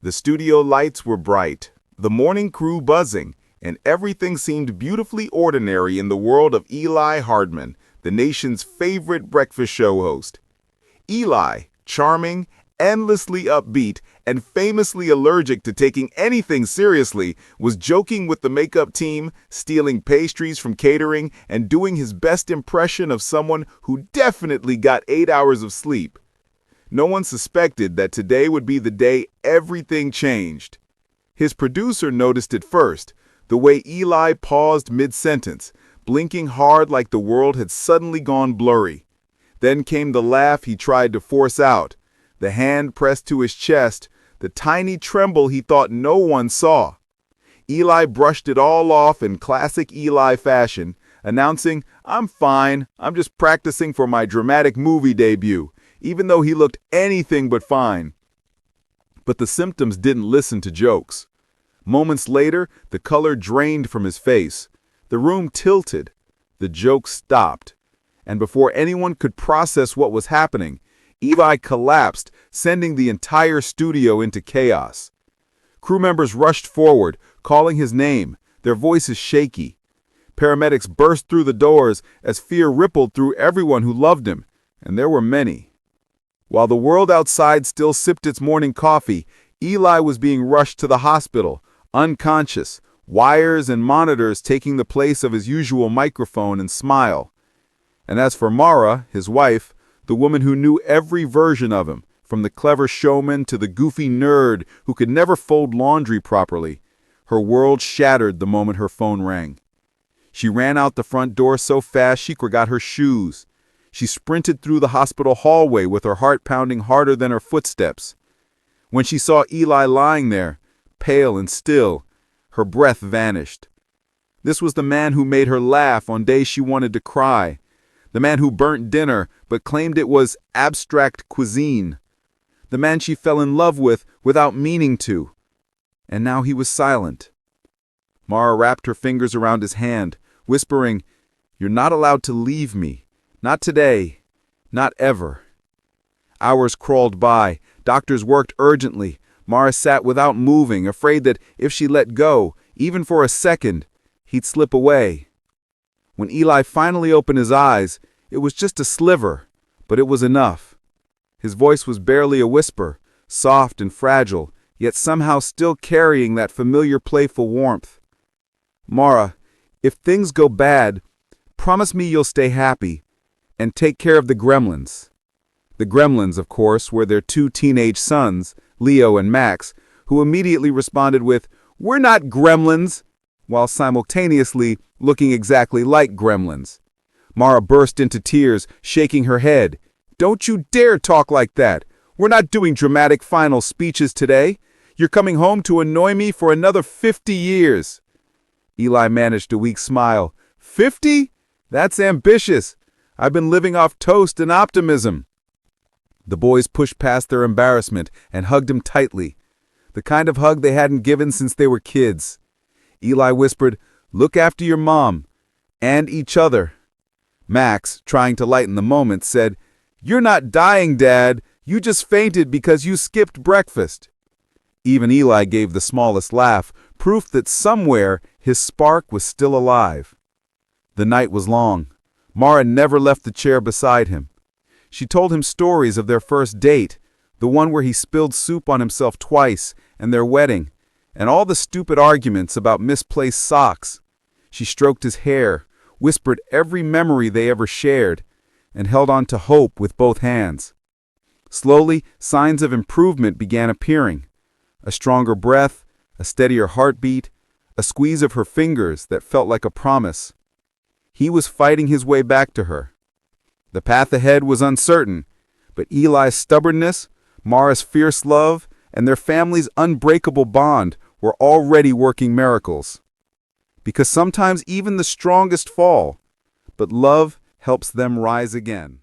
The studio lights were bright, the morning crew buzzing, and everything seemed beautifully ordinary in the world of Eli Hardman, the nation's favorite breakfast show host. Eli, charming, endlessly upbeat, and famously allergic to taking anything seriously, was joking with the makeup team, stealing pastries from catering, and doing his best impression of someone who definitely got 8 hours of sleep. No one suspected that today would be the day everything changed. His producer noticed it first, the way Eli paused mid-sentence, blinking hard like the world had suddenly gone blurry. Then came the laugh he tried to force out, the hand pressed to his chest, the tiny tremble he thought no one saw. Eli brushed it all off in classic Eli fashion, announcing, "I'm fine, I'm just practicing for my dramatic movie debut," even though he looked anything but fine. But the symptoms didn't listen to jokes. Moments later, the color drained from his face. The room tilted. The jokes stopped. And before anyone could process what was happening, Eli collapsed, sending the entire studio into chaos. Crew members rushed forward, calling his name, their voices shaky. Paramedics burst through the doors as fear rippled through everyone who loved him, and there were many. While the world outside still sipped its morning coffee, Eli was being rushed to the hospital, unconscious, wires and monitors taking the place of his usual microphone and smile. And as for Mara, his wife, the woman who knew every version of him, from the clever showman to the goofy nerd who could never fold laundry properly, her world shattered the moment her phone rang. She ran out the front door so fast she forgot her shoes. She sprinted through the hospital hallway with her heart pounding harder than her footsteps. When she saw Eli lying there, pale and still, her breath vanished. This was the man who made her laugh on days she wanted to cry. The man who burnt dinner but claimed it was abstract cuisine. The man she fell in love with without meaning to. And now he was silent. Mara wrapped her fingers around his hand, whispering, "You're not allowed to leave me. Not today. Not ever." Hours crawled by. Doctors worked urgently. Mara sat without moving, afraid that if she let go, even for a second, he'd slip away. When Eli finally opened his eyes, it was just a sliver, but it was enough. His voice was barely a whisper, soft and fragile, yet somehow still carrying that familiar playful warmth. "Mara, if things go bad, promise me you'll stay happy and take care of the gremlins." The gremlins, of course, were their 2 teenage sons, Leo and Max, who immediately responded with, "We're not gremlins," while simultaneously looking exactly like gremlins. Mara burst into tears, shaking her head. "Don't you dare talk like that. We're not doing dramatic final speeches today. You're coming home to annoy me for another 50 years. Eli managed a weak smile. 50? That's ambitious. I've been living off toast and optimism. The boys pushed past their embarrassment and hugged him tightly, the kind of hug they hadn't given since they were kids. Eli whispered, "Look after your mom, and each other." Max, trying to lighten the moment, said, "You're not dying, Dad. You just fainted because you skipped breakfast." Even Eli gave the smallest laugh, proof that somewhere his spark was still alive. The night was long. Mara never left the chair beside him. She told him stories of their first date, the one where he spilled soup on himself twice, and their wedding, and all the stupid arguments about misplaced socks. She stroked his hair, whispered every memory they ever shared, and held on to hope with both hands. Slowly, signs of improvement began appearing. A stronger breath, a steadier heartbeat, a squeeze of her fingers that felt like a promise. He was fighting his way back to her. The path ahead was uncertain, but Eli's stubbornness, Mara's fierce love, and their family's unbreakable bond were already working miracles. Because sometimes even the strongest fall, but love helps them rise again.